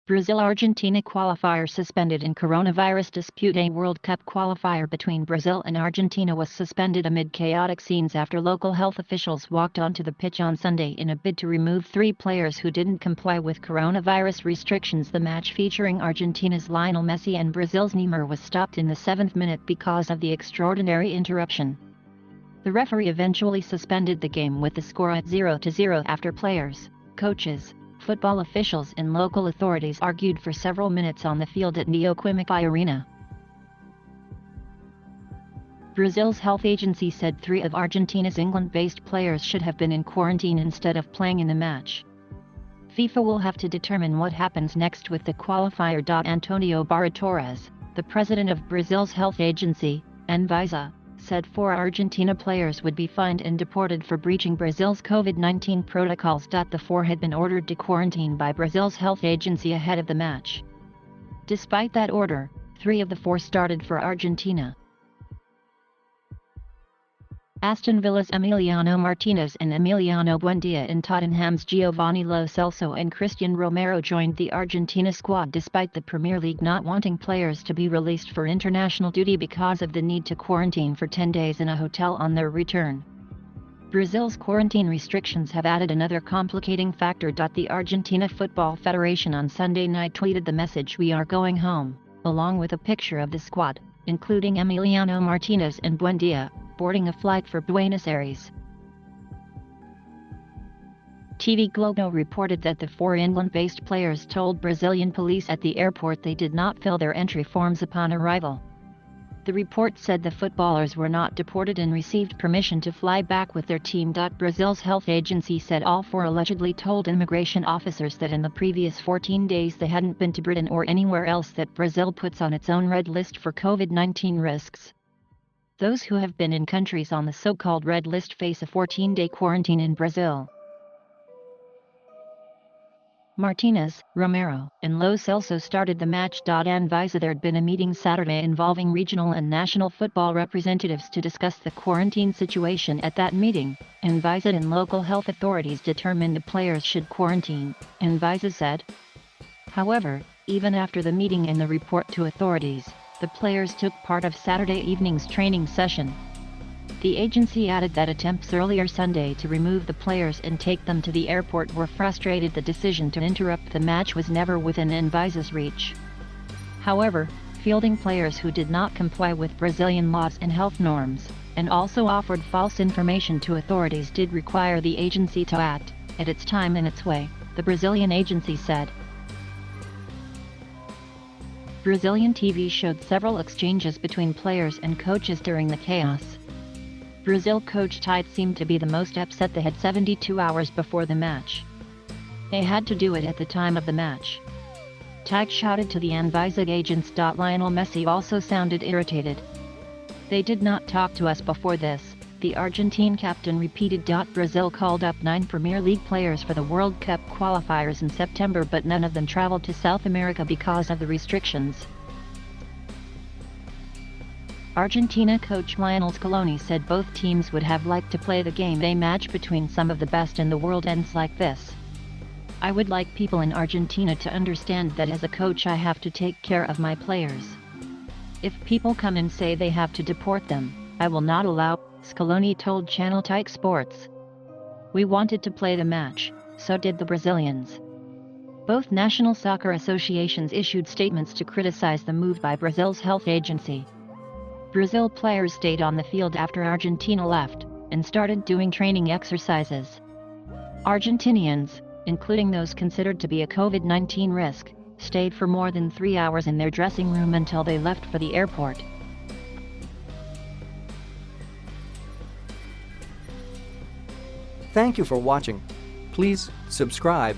Brazil-Argentina qualifier suspended in coronavirus dispute. A World Cup qualifier between Brazil and Argentina was suspended amid chaotic scenes after local health officials walked onto the pitch on Sunday in a bid to remove 3 players who didn't comply with coronavirus restrictions. The match featuring Argentina's Lionel Messi and Brazil's Neymar was stopped in the 7th minute because of the extraordinary interruption. The referee eventually suspended the game with the score at 0-0 after players, coaches, football officials and local authorities argued for several minutes on the field at Neoquímica Arena. Brazil's health agency said 3 of Argentina's England-based players should have been in quarantine instead of playing in the match. FIFA will have to determine what happens next with the qualifier. Antonio Barra Torres, the president of Brazil's health agency, Anvisa, said 4 Argentina players would be fined and deported for breaching Brazil's COVID-19 protocols. The 4 had been ordered to quarantine by Brazil's health agency ahead of the match. Despite that order, 3 of the 4 started for Argentina. Aston Villa's Emiliano Martinez and Emiliano Buendia and Tottenham's Giovanni Lo Celso and Christian Romero joined the Argentina squad despite the Premier League not wanting players to be released for international duty because of the need to quarantine for 10 days in a hotel on their return. Brazil's quarantine restrictions have added another complicating factor. The Argentina Football Federation on Sunday night tweeted the message "We are going home," along with a picture of the squad, including Emiliano Martinez and Buendia, boarding a flight for Buenos Aires. TV Globo reported that the 4 England-based players told Brazilian police at the airport they did not fill their entry forms upon arrival. The report said the footballers were not deported and received permission to fly back with their team. Brazil's health agency said all 4 allegedly told immigration officers that in the previous 14 days they hadn't been to Britain or anywhere else that Brazil puts on its own red list for COVID-19 risks. Those who have been in countries on the so-called red list face a 14-day quarantine in Brazil. Martinez, Romero, and Lo Celso started the match. Anvisa. There'd been a meeting Saturday involving regional and national football representatives to discuss the quarantine situation. At that meeting, Anvisa and local health authorities determined the players should quarantine, Anvisa said. However, even after the meeting and the report to authorities, the players took part of Saturday evening's training session. The agency added that attempts earlier Sunday to remove the players and take them to the airport were frustrated. The decision to interrupt the match was never within Anvisa's reach. However, fielding players who did not comply with Brazilian laws and health norms, and also offered false information to authorities did require the agency to act, at its time and its way, the Brazilian agency said. Brazilian TV showed several exchanges between players and coaches during the chaos. Brazil coach Tite seemed to be the most upset. They had 72 hours before the match. They had to do it at the time of the match. Tite shouted to the Anvisa agents. Lionel Messi also sounded irritated. They did not talk to us before this, the Argentine captain repeated. Brazil called up 9 Premier League players for the World Cup qualifiers in September, but none of them traveled to South America because of the restrictions. Argentina coach Lionel Scaloni said both teams would have liked to play the game. A match between some of the best in the world ends like this. I would like people in Argentina to understand that as a coach I have to take care of my players. If people come and say they have to deport them, I will not allow, Scaloni told Channel Tyke Sports. We wanted to play the match, so did the Brazilians. Both national soccer associations issued statements to criticize the move by Brazil's health agency. Brazil players stayed on the field after Argentina left, and started doing training exercises. Argentinians, including those considered to be a COVID-19 risk, stayed for more than 3 hours in their dressing room until they left for the airport. Thank you for watching. Please subscribe.